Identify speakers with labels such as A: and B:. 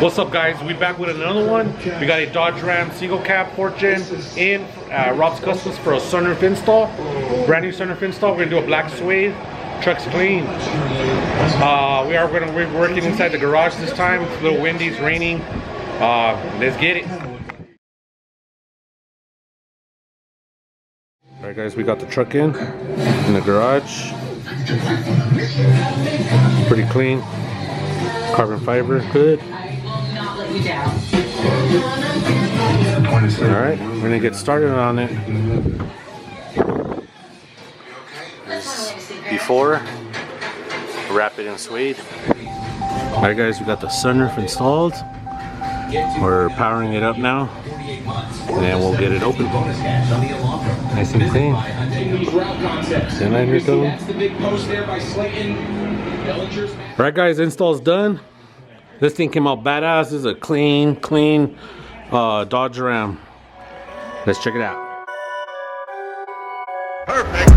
A: What's up, guys? We back with another one. We got a Dodge Ram single cab 4th-gen in Rob's Customs for a sunroof install. Brand new sunroof install. We're gonna do a black suede. Truck's clean. We are gonna be working inside the garage this time. It's a little windy, it's raining. Let's get it. All right, guys, we got the truck in the garage. Pretty clean. Carbon fiber, good. Alright, we're gonna get started on it. Before, wrap it in suede. Alright, guys, we got the sunroof installed. We're powering it up now, and we'll get it open. Nice and clean. Alright, guys, install's done. This thing came out badass. This is a clean Dodge Ram. Let's check it out.
B: Perfect.